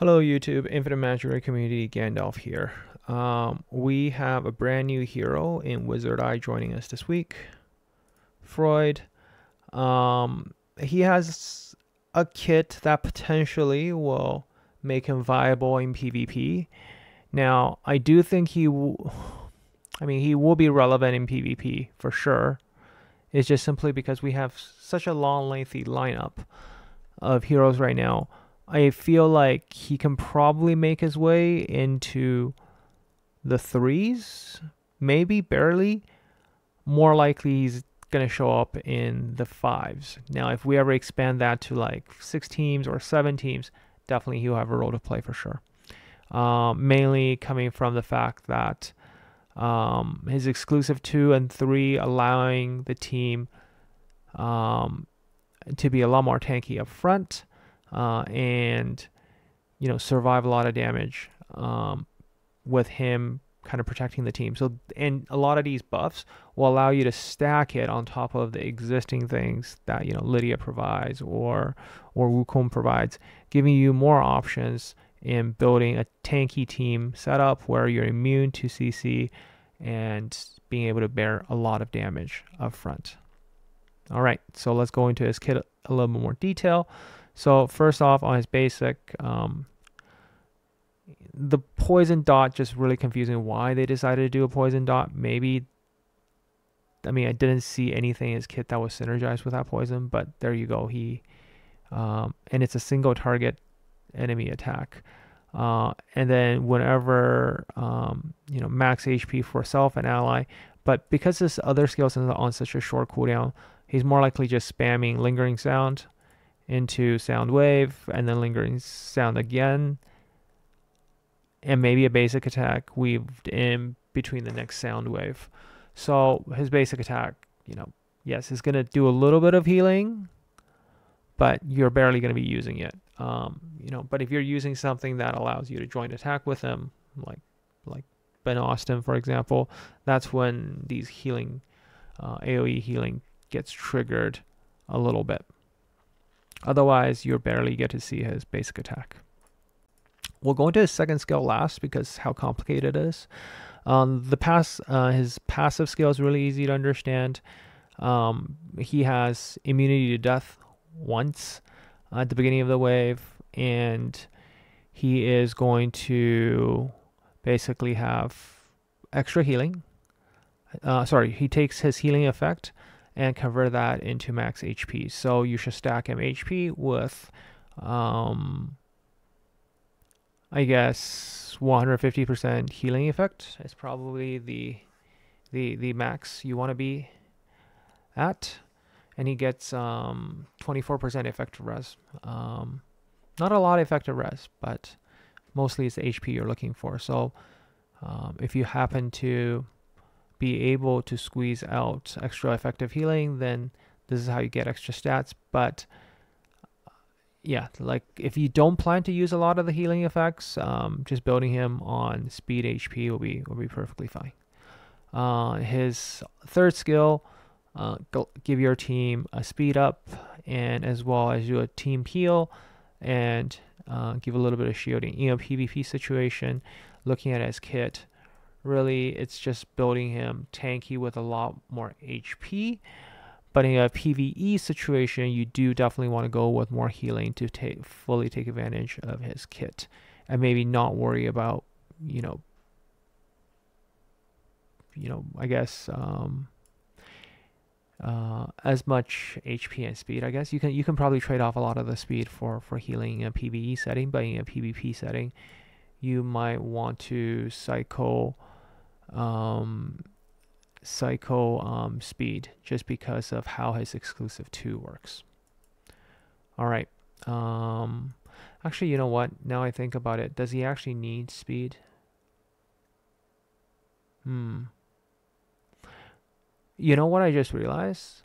Hello YouTube, Infinite Magic Community, Gandolf here. We have a brand new hero in Wizard Eye joining us this week, Freud. He has a kit that potentially will make him viable in PvP. Now, I do think he will be relevant in PvP for sure. It's just simply because we have such a long, lengthy lineup of heroes right now. I feel like he can probably make his way into the threes, maybe barely. More likely he's going to show up in the fives. Now, if we ever expand that to like 6 teams or 7 teams, definitely he'll have a role to play for sure. Mainly coming from the fact that his exclusive 2 and 3 allowing the team to be a lot more tanky up front. And survive a lot of damage with him kind of protecting the team. So, and a lot of these buffs will allow you to stack it on top of the existing things that Lydia provides or Wukong provides, giving you more options in building a tanky team setup where you're immune to CC and being able to bear a lot of damage up front. All right, so let's go into his kit a little bit more detail. So first off, on his basic, the poison dot just really confusing why they decided to do a poison dot. Maybe, I didn't see anything in his kit that was synergized with that poison, but there you go. And it's a single target enemy attack. And then whenever, max HP for self and ally. But because this other skill is on such a short cooldown, he's more likely just spamming lingering sound into sound wave and then lingering sound again, and maybe a basic attack weaved in between the next sound wave. So his basic attack, yes, is going to do a little bit of healing, but you're barely going to be using it. But if you're using something that allows you to joint attack with him, like Ben Austin, for example, that's when these healing, AoE healing gets triggered a little bit. Otherwise, you barely get to see his basic attack. We'll go into his second skill last because how complicated it is. His passive skill is really easy to understand. He has immunity to death once at the beginning of the wave, and he is going to basically have extra healing. He takes his healing effect and convert that into max HP. So you should stack him HP with, I guess 150% healing effect is probably the max you want to be at, and he gets 24% effective res. Not a lot of effective res, but mostly it's the HP you're looking for. So if you happen to be able to squeeze out extra effective healing, then this is how you get extra stats. But yeah, like if you don't plan to use a lot of the healing effects, just building him on speed HP will be perfectly fine. His third skill, give your team a speed up, and as well as do a team heal and give a little bit of shielding. PvP situation, looking at his kit, really, it's just building him tanky with a lot more HP. But in a PvE situation, you do definitely want to go with more healing to fully take advantage of his kit, and maybe not worry about, I guess as much HP and speed. I guess you can probably trade off a lot of the speed for healing in a PvE setting, but in a PvP setting, you might want to cycle speed just because of how his exclusive 2 works. All right. Actually, you know what? Now I think about it, does he actually need speed? You know what I just realized?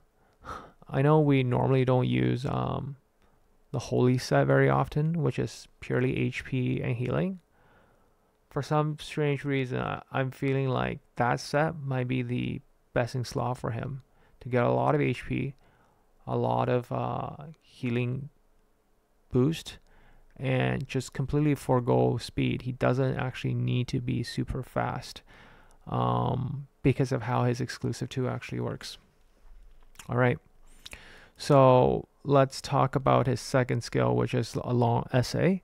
I know we normally don't use the holy set very often, which is purely HP and healing. For some strange reason, I'm feeling like that set might be the best slot for him to get a lot of HP, a lot of healing boost, and just completely forego speed. He doesn't actually need to be super fast because of how his exclusive 2 actually works. All right, so let's talk about his second skill, which is a long essay.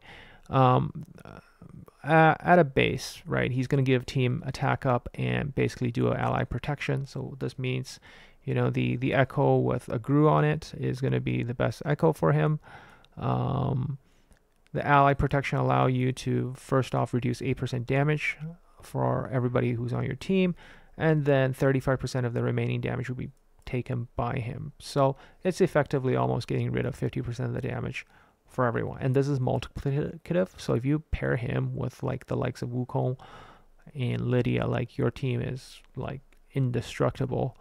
At a base, right, he's going to give team attack up and basically do an ally protection. So this means, you know, the echo with a GRU on it is going to be the best echo for him. The ally protection allow you to first off reduce 8% damage for everybody who's on your team, and then 35% of the remaining damage will be taken by him. So it's effectively almost getting rid of 50% of the damage for everyone. And this is multiplicative. So if you pair him with like the likes of Wukong and Lydia, like your team is like indestructible.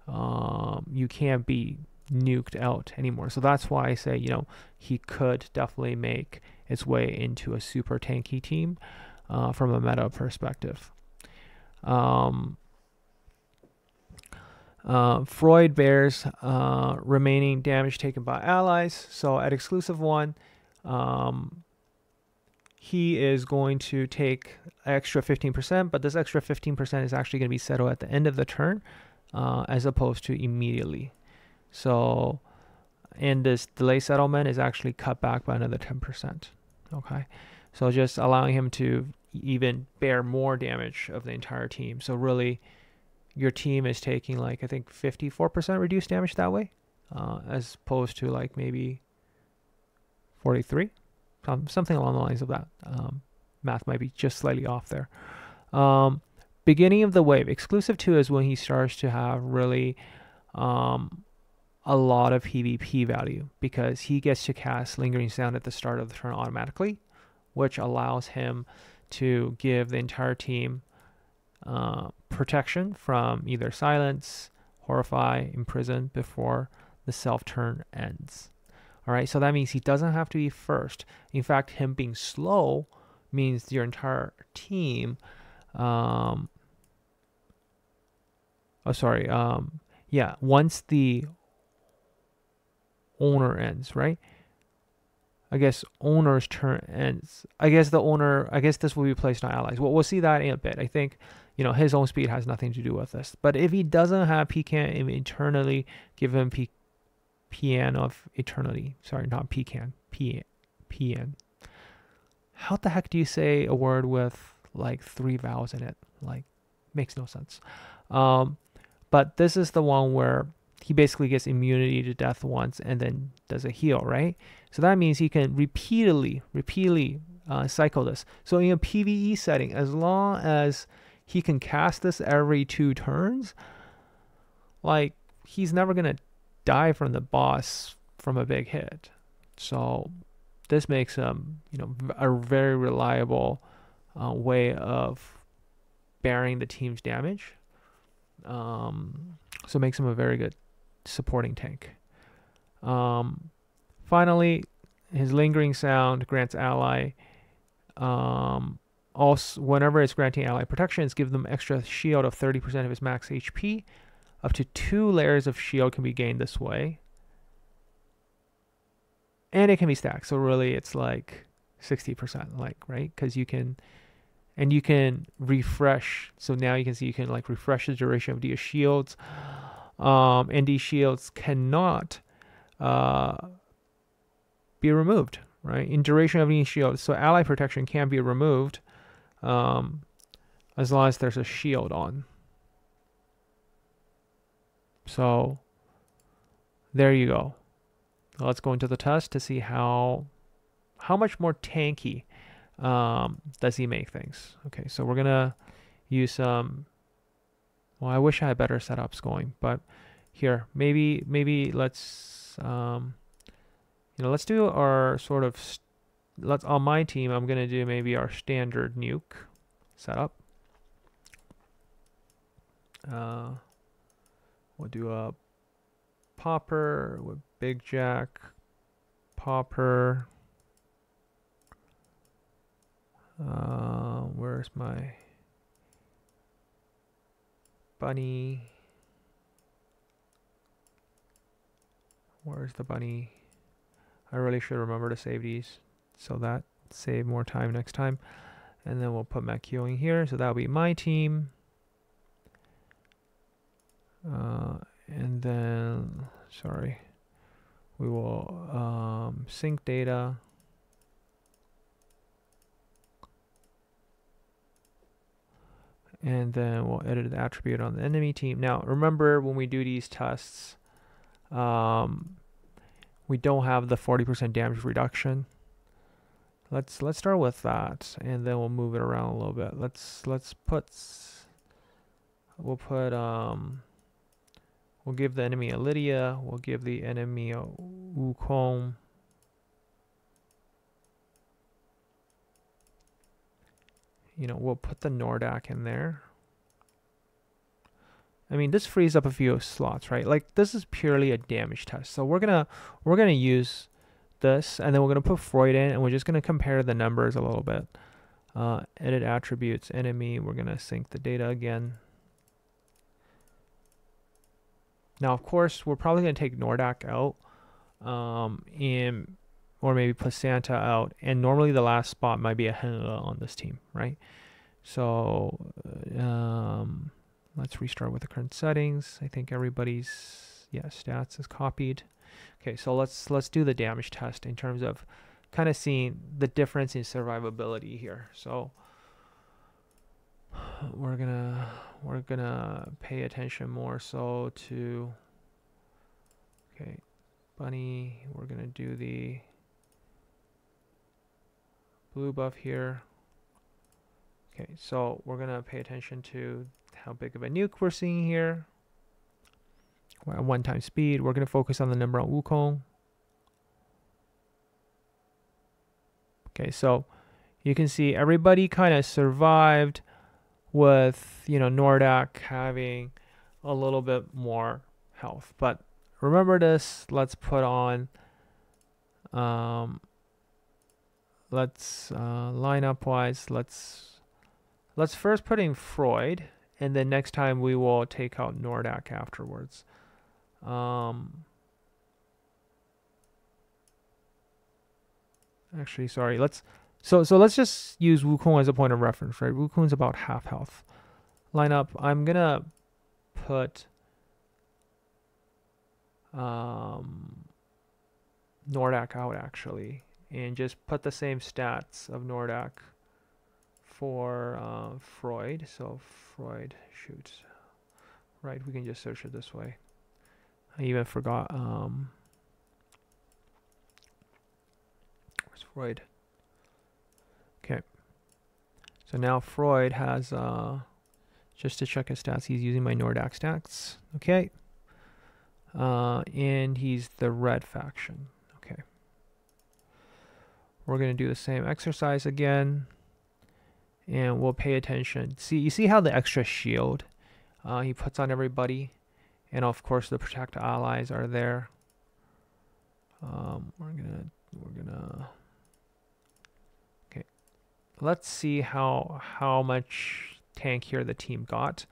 You can't be nuked out anymore. So that's why I say, you know, he could definitely make its way into a super tanky team from a meta perspective. Freud bears remaining damage taken by allies. So at exclusive 1, he is going to take extra 15%, but this extra 15% is actually going to be settled at the end of the turn as opposed to immediately. So, and this delay settlement is actually cut back by another 10%. Okay, so just allowing him to even bear more damage of the entire team. So really, your team is taking like, I think 54% reduced damage that way, as opposed to like maybe 43, something along the lines of that. Math might be just slightly off there. Beginning of the wave, exclusive 2 is when he starts to have really a lot of PvP value, because he gets to cast Lingering Sound at the start of the turn automatically, which allows him to give the entire team protection from either silence, horrify, imprison before the self turn ends. All right, so that means he doesn't have to be first. In fact, him being slow means your entire team once the owner ends, right? I guess owner's turn ends. I guess this will be placed on allies. We'll see that in a bit. I think, you know, his own speed has nothing to do with this. But if he doesn't have Pecan eternally, give him PN of eternity. Sorry, not Pecan. PN. How the heck do you say a word with like 3 vowels in it? Like, makes no sense. But this is the one where he basically gets immunity to death once and then does a heal, right? So that means he can repeatedly cycle this. So in a PvE setting, as long as he can cast this every 2 turns, like, he's never gonna die from the boss from a big hit. So this makes him, you know, a very reliable way of bearing the team's damage. So it makes him a very good supporting tank. Finally, his Lingering Sound grants ally. Also, whenever it's granting ally protections, give them extra shield of 30% of his max HP. Up to 2 layers of shield can be gained this way. And it can be stacked. So really it's like 60%, like, right? Because you can refresh. So now you can see you can like refresh the duration of these shields. And these shields cannot be removed, right? In duration of these shields. So ally protection can be removed as long as there's a shield on. So there you go. Let's go into the test to see how much more tanky does he make things. Okay, so we're gonna use some. Well, I wish I had better setups going, but here maybe let's let's do our sort of on my team. I'm gonna do maybe our standard nuke setup. We'll do a popper with Big Jack, popper. Where's my bunny? Where's the bunny? I really should remember to save these. so that save more time next time. And then we'll put melchio in here, so that'll be my team. And then, sorry, we will sync data. And then we'll edit the attribute on the enemy team. Now, remember when we do these tests, we don't have the 40% damage reduction. Let's start with that, and then we'll move it around a little bit. We'll give the enemy a Lydia. We'll give the enemy a Wukong. You know, we'll put the nordak in there. I mean, this frees up a few slots, right? Like, this is purely a damage test. So we're gonna use this, and then we're gonna put Freud in, and we're just gonna compare the numbers a little bit. Edit attributes, enemy. We're gonna sync the data again. Now, of course, we're probably gonna take nordak out, or maybe put Santa out, and normally the last spot might be a Henle on this team, right? So let's restart with the current settings. I think everybody's stats is copied. Okay, so let's do the damage test in terms of kind of seeing the difference in survivability here. So we're gonna pay attention more so to bunny. We're gonna do the blue buff here. Okay, so we're gonna pay attention to how big of a nuke we're seeing here. At 1x speed, we're gonna focus on the number on Wukong. Okay, so you can see everybody kind of survived with, you know, nordak having a little bit more health. But remember this, let's put on lineup wise, let's first put in Freud, and then next time we will take out nordak afterwards. Actually, sorry, let's just use Wukong as a point of reference, right? Wukong's about half health. Lineup, I'm gonna put nordak out actually, and just put the same stats of nordak for Freud. So Freud, shoot, right, we can just search it this way. I even forgot where's Freud. Okay, so now Freud has just to check his stats, he's using my nordak stats. Okay, and he's the red faction. Okay, we're gonna do the same exercise again, and we'll pay attention. You see how the extra shield he puts on everybody, and of course the protect allies are there. We're gonna okay, let's see how much tankier the team got,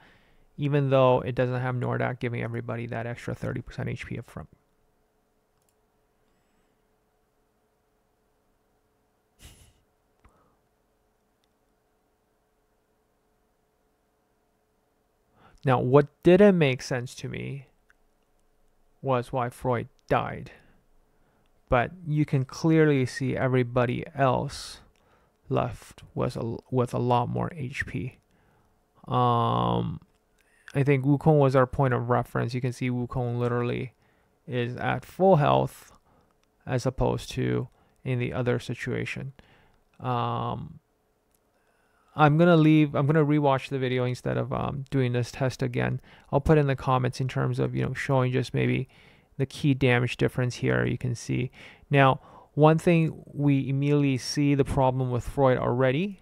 even though it doesn't have nordak giving everybody that extra 30% HP up front. Now, what didn't make sense to me was why Freud died. But you can clearly see everybody else left with a lot more HP. I think Wukong was our point of reference. You can see Wukong literally is at full health as opposed to in the other situation. I'm gonna rewatch the video instead of doing this test again. I'll put in the comments in terms of, you know, showing just maybe the key damage difference here. You can see now one thing we immediately see the problem with Freud already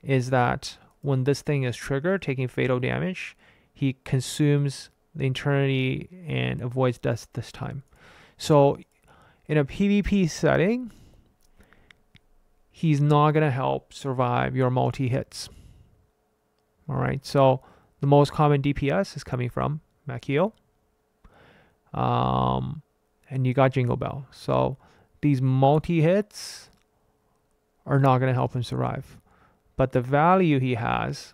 is that when this thing is triggered, taking fatal damage, he consumes the eternity and avoids death this time. So in a PvP setting, he's not going to help survive your multi-hits. All right, so the most common DPS is coming from melchio. And you got Jingle Bell. So these multi-hits are not going to help him survive. But the value he has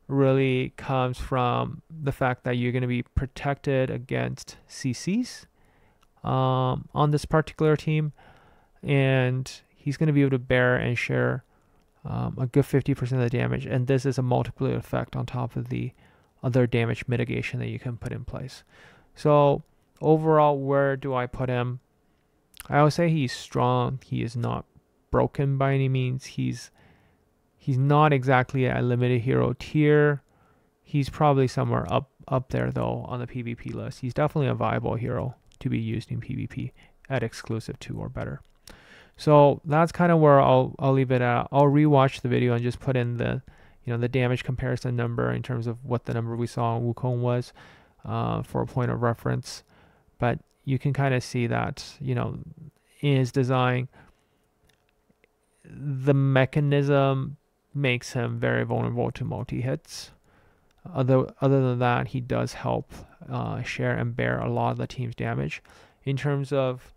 really comes from the fact that you're going to be protected against CCs on this particular team, and he's going to be able to bear and share a good 50% of the damage, and this is a multiplier effect on top of the other damage mitigation that you can put in place. So overall, where do I put him? I would say he's strong. He is not broken by any means. He's not exactly a limited hero tier. He's probably somewhere up there though on the PvP list. He's definitely a viable hero to be used in PvP at exclusive 2 or better. So that's kind of where I'll leave it at. I'll rewatch the video and just put in the the damage comparison number in terms of what the number we saw on Wukong was for a point of reference. But you can kind of see that in his design, the mechanism makes him very vulnerable to multi-hits. Other than that, he does help share and bear a lot of the team's damage. In terms of,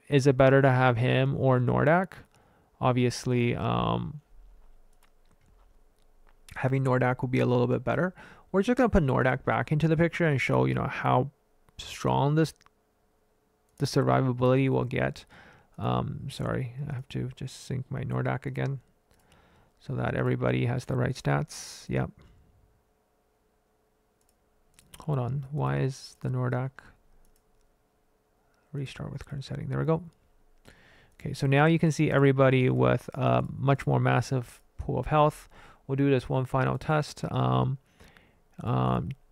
is it better to have him or Nordak? Obviously, having Nordak will be a little bit better. We're just going to put Nordak back into the picture and show, how strong the survivability will get. Sorry, I have to just sync my Nordak again so that everybody has the right stats. Yep. Hold on. Why is the Nordak? Restart with current setting. There we go. Okay, so now you can see everybody with a much more massive pool of health. We'll do this one final test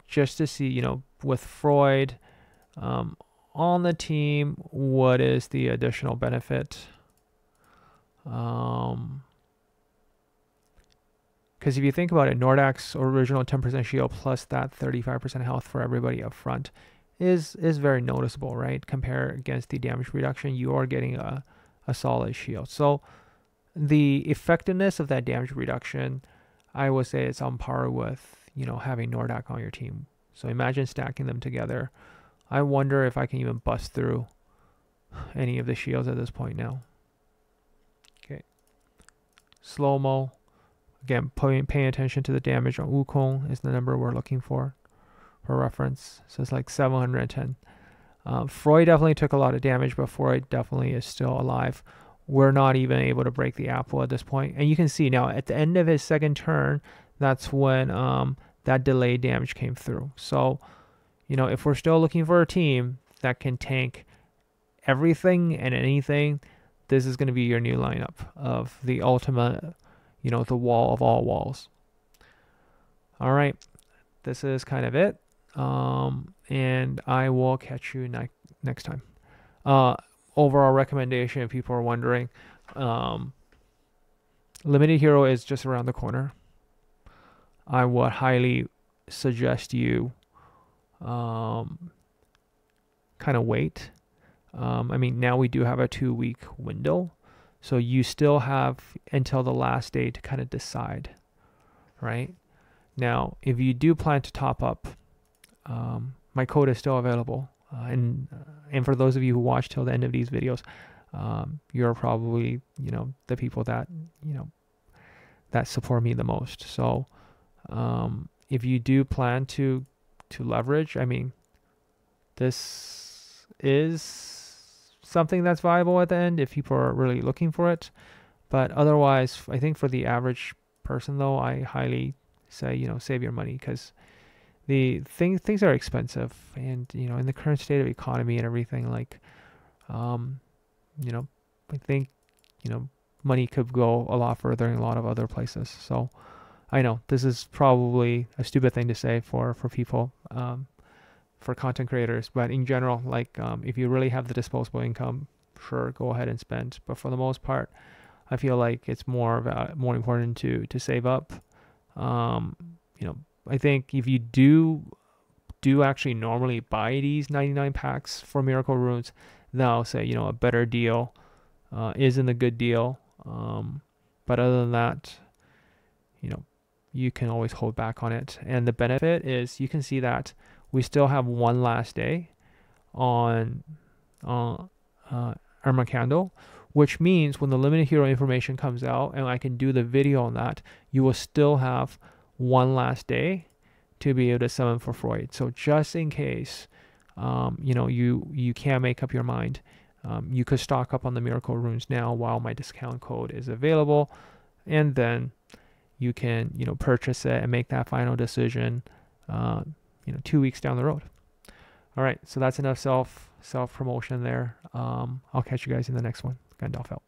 just to see, with Freud on the team, what is the additional benefit? Because if you think about it, Nordak's original 10% shield plus that 35% health for everybody up front is very noticeable, right? Compare against the damage reduction, you are getting a solid shield. So the effectiveness of that damage reduction, I would say it's on par with, having Nordak on your team. So imagine stacking them together. I wonder if I can even bust through any of the shields at this point now. Okay. Slow-mo. Again, paying attention to the damage on Wukong is the number we're looking for reference. So it's like 710. Freud definitely took a lot of damage, but Freud definitely is still alive. We're not even able to break the apple at this point. And you can see now at the end of his second turn, that's when that delayed damage came through. So, if we're still looking for a team that can tank everything and anything, this is going to be your new lineup of the ultimate, the wall of all walls. All right, this is kind of it. And I will catch you next time. Overall recommendation, if people are wondering, limited hero is just around the corner. I would highly suggest you kind of wait. Now we do have a 2-week window, so you still have until the last day to kind of decide, right? Now, if you do plan to top up, my code is still available. And for those of you who watch till the end of these videos, you're probably, the people that, that support me the most. So, if you do plan to leverage, this is something that's viable at the end if people are really looking for it. But otherwise, I think for the average person though, I highly say, save your money, because the things are expensive, and in the current state of economy and everything, like I think money could go a lot further in a lot of other places. So I know this is probably a stupid thing to say for people, for content creators, but in general, like if you really have the disposable income, sure, go ahead and spend. But for the most part, I feel like it's more important to save up. I think if you do actually normally buy these 99 packs for Miracle Runes, then I'll say, a better deal isn't a good deal. But other than that, you can always hold back on it. And the benefit is you can see that we still have one last day on Irma Candle, which means when the limited hero information comes out and I can do the video on that, you will still have one last day to be able to summon for Freud. So just in case, you know, you can't make up your mind, you could stock up on the miracle runes now while my discount code is available, and then you can, you know, purchase it and make that final decision, you know, 2 weeks down the road. All right, so that's enough self promotion there. I'll catch you guys in the next one. Gandolf out.